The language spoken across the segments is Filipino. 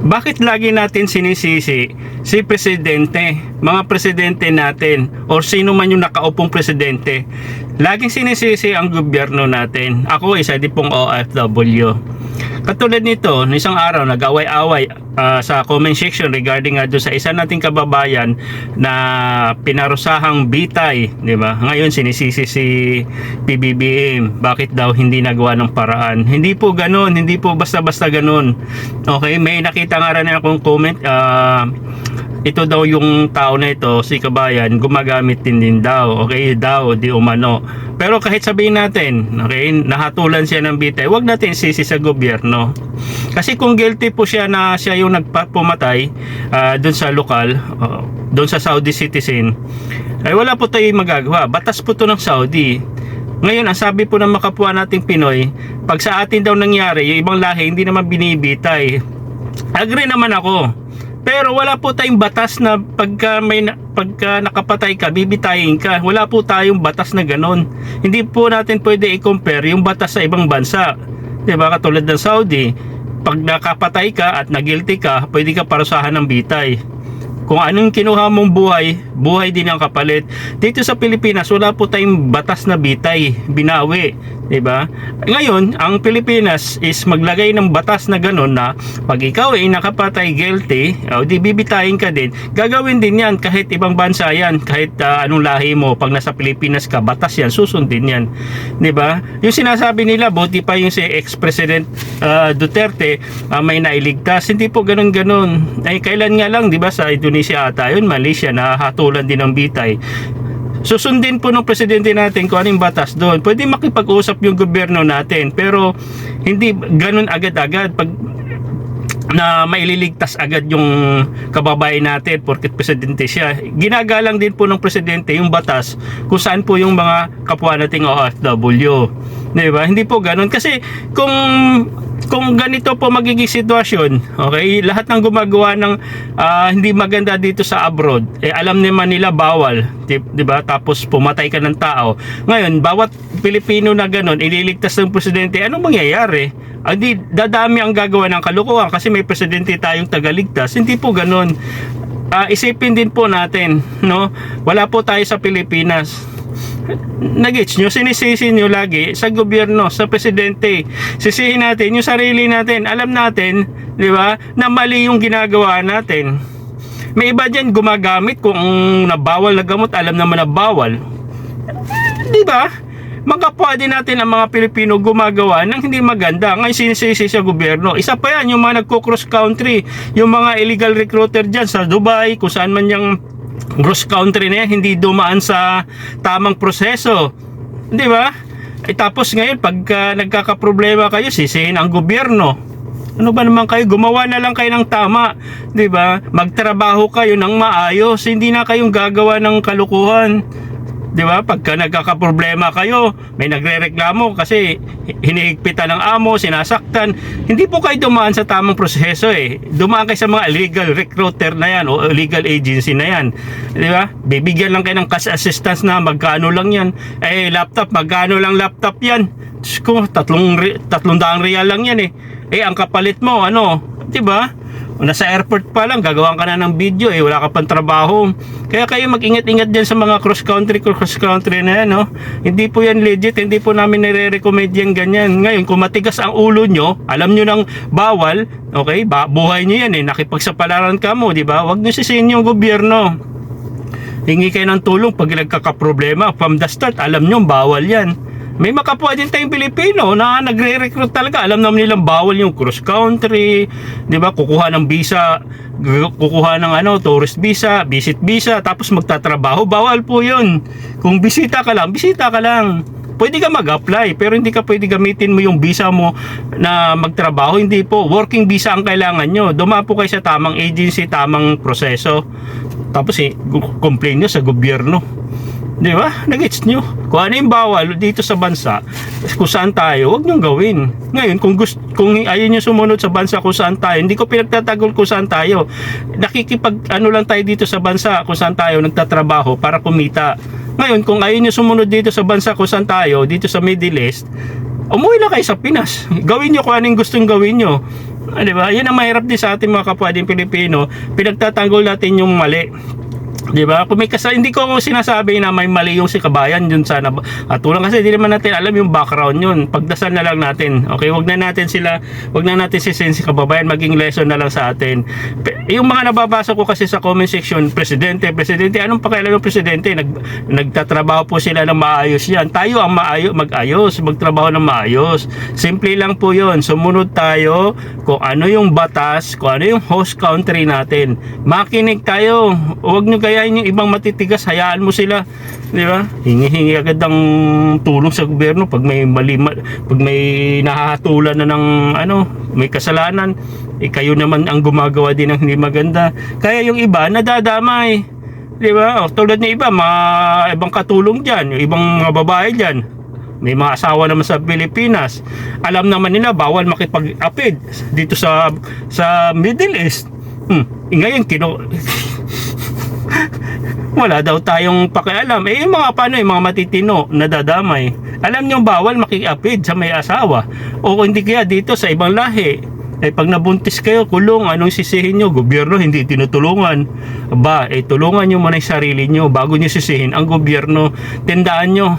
Bakit lagi natin sinisisi si presidente, mga presidente natin, or sino man yung nakaupong presidente? Laging sinisisi ang gobyerno natin. Ako, isa din pong OFW. Katulad nito, isang araw nag-away-away sa comment section regarding doon sa isa nating kababayan na pinarusahang bitay, di ba? Ngayon sinisisi si PBBM, bakit daw hindi nagawa ng paraan? Hindi po ganoon, hindi po basta-basta ganoon. Okay, may nakita nga rin akong comment, ito daw yung tao na ito, si kabayan, gumagamit din daw. Okay, daw, di umano. Pero kahit sabihin natin, okay, nahatulan siya ng bitay, wag natin sisi sa gobyerno. Kasi kung guilty po siya na siya yung nagpumatay doon sa lokal, doon sa Saudi citizen, ay wala po tayong magagawa. Batas po to ng Saudi. Ngayon, ang sabi po ng mga kapwa nating Pinoy, pag sa atin daw nangyari, yung ibang lahi hindi naman binibitay. Agree naman ako. Pero wala po tayong batas na pagka nakapatay ka, bibitayin ka. Wala po tayong batas na ganon. Hindi po natin pwede i-compare yung batas sa ibang bansa. Diba? Katulad ng Saudi, pag nakapatay ka at nagilty ka, pwede ka parusahan ng bitay. Kung anong kinuha mong buhay, buhay din ang kapalit. Dito sa Pilipinas, wala po tayong batas na bitay, binawi, 'di ba? Ngayon, ang Pilipinas is maglagay ng batas na gano'n na pag ikaw ay nakapatay guilty, o di bibitayin ka din. Gagawin din 'yan kahit ibang bansa 'yan, kahit anong lahi mo, pag nasa Pilipinas ka, batas 'yan, susundin 'yan. 'Di ba? Yung sinasabi nila, buti pa yung si ex-president Duterte may nailigtas. Hindi po gano'n. Ay kailan nga lang, 'di ba, sa Indonesia ata yun, Malaysia, nahatulan din ng bitay. Susundin po ng presidente natin kung anong batas doon. Pwede makipag-usap yung gobyerno natin, pero hindi ganun agad-agad pag na maililigtas agad yung kababayan natin porket presidente siya. Ginagalang din po ng presidente yung batas kung saan po yung mga kapwa nating OFW. Diba? Hindi po ganun. Kasi kung ganito po magiging sitwasyon, okay, lahat ng gumagawa ng hindi maganda dito sa abroad, alam naman nila bawal, di ba? Tapos pumatay ka ng tao. Ngayon, bawat Pilipino na ganun, ililigtas ng presidente, anong mangyayari? Di dadami ang gagawa ng kalukuhan kasi may presidente tayong tagaligtas. Hindi po ganun. Isipin din po natin, no? Wala po tayo sa Pilipinas. Nagets nyo, sinisisi nyo lagi sa gobyerno, sa presidente. Sisihin natin yung sarili natin. Alam natin, di ba, na mali yung ginagawa natin. May iba dyan gumagamit kung nabawal na gamot, alam naman na bawal. Di ba? Magkapwa din natin ang mga Pilipino gumagawa ng hindi maganda. Ngayon sinisisi sa gobyerno. Isa pa yan, yung mga nagko-cross country, yung mga illegal recruiter dyan sa Dubai, kung saan man yung cross country na yan, hindi dumaan sa tamang proseso. Di ba? Tapos ngayon, pagka nagkakaproblema kayo, sisihin ang gobyerno. Ano ba naman kayo? Gumawa na lang kayo ng tama. Di ba? Magtrabaho kayo ng maayos. Hindi na kayong gagawa ng kalukuhan. Di ba? Pagka nagkakaproblema kayo, may nagrereklamo kasi hinihigpitan ng amo, sinasaktan. Hindi po kayo dumaan sa tamang proseso eh. Dumaan kayo sa mga illegal recruiter na yan o illegal agency na yan. Di ba? Bibigyan lang kayo ng cash assistance na magkano lang yan. Laptop, magkano lang laptop yan? Kung 300 real lang yan eh. Ang kapalit mo, ano? Di ba? Nasa airport pa lang, gagawan ka na ng video wala ka pang trabaho. Kaya kayo mag-ingat-ingat dyan sa mga cross country na yan, no? Hindi po yan legit, hindi po namin nire-recommend yan ganyan. Ngayon, kung matigas ang ulo nyo, alam nyo nang bawal, okay, buhay nyo yan nakipagsapalaran ka mo, di ba? Huwag nyo sisihin yung gobyerno. Hingi kayo ng tulong pag nagkakaproblema. From the start, alam nyo, bawal yan. May makapwa din tayong Pilipino na nagre-recruit talaga. Alam naman nilang bawal yung cross country, 'di ba? Kukuha ng visa, kukuha ng tourist visa, visit visa, tapos magtatrabaho, bawal po 'yun. Kung bisita ka lang, bisita ka lang. Pwede ka mag-apply, pero hindi ka pwede gamitin mo yung visa mo na magtrabaho. Hindi po, working visa ang kailangan nyo. Dumaan po kayo sa tamang agency, tamang proseso. Tapos complain nyo sa gobyerno. Di ba? Nagets nyo? Kung ano yung bawal dito sa bansa, kung saan tayo, huwag nyo gawin. Ngayon, kung ayaw nyo sumunod sa bansa kung saan tayo, hindi ko pinagtatagol kung saan tayo. Lang tayo dito sa bansa kung saan tayo nagtatrabaho para kumita. Ngayon, kung ayaw nyo sumunod dito sa bansa kung saan tayo, dito sa Middle East, umuwi na kayo sa Pinas. Gawin nyo kung anong gustong gawin nyo. Di ba? Yun ang mahirap din sa ating mga kapwa din Pilipino, pinagtatanggol natin yung mali. Di ba? Kung may hindi ko sinasabi na may mali yung si kabayan yun sana at tulang kasi hindi naman natin alam yung background yun. Pagdasal na lang natin. Okay, wag na natin sisihin si kababayan, maging lesson na lang sa atin. Yung mga nababasa ko kasi sa comment section, presidente, anong pakialam ng presidente? Nagtatrabaho po sila ng maayos yan. Tayo ang magtrabaho ng maayos. Simple lang po yun. Sumunod tayo kung ano yung batas, kung ano yung host country natin. Makinig tayo. Huwag nyo gayahin yung ibang matitigas, hayaan mo sila, di ba? Hingi agad ang tulong sa gobyerno pag may pag may nahahatulan na ng may kasalanan, kayo naman ang gumagawa din ng hindi maganda. Kaya yung iba nadadamay, di ba? Tulad ng iba, mga ibang katulong diyan, yung ibang mga babae diyan. May mga asawa naman sa Pilipinas. Alam naman nila bawal makipag-apid dito sa Middle East. Ngayon wala daw tayong pakialam. Yung mga yung mga matitino nadadamay. Alam nyo bawal makiapid sa may asawa. O hindi kaya dito sa ibang lahi. Pag nabuntis kayo, kulong, anong sisihin nyo? Gobyerno hindi tinutulungan. Tulungan nyo muna yung sarili nyo bago nyo sisihin ang gobyerno. Tandaan nyo,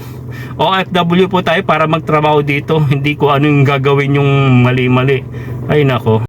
OFW po tayo para magtrabaho dito. Hindi ko anong gagawin yung mali-mali. Ay nako.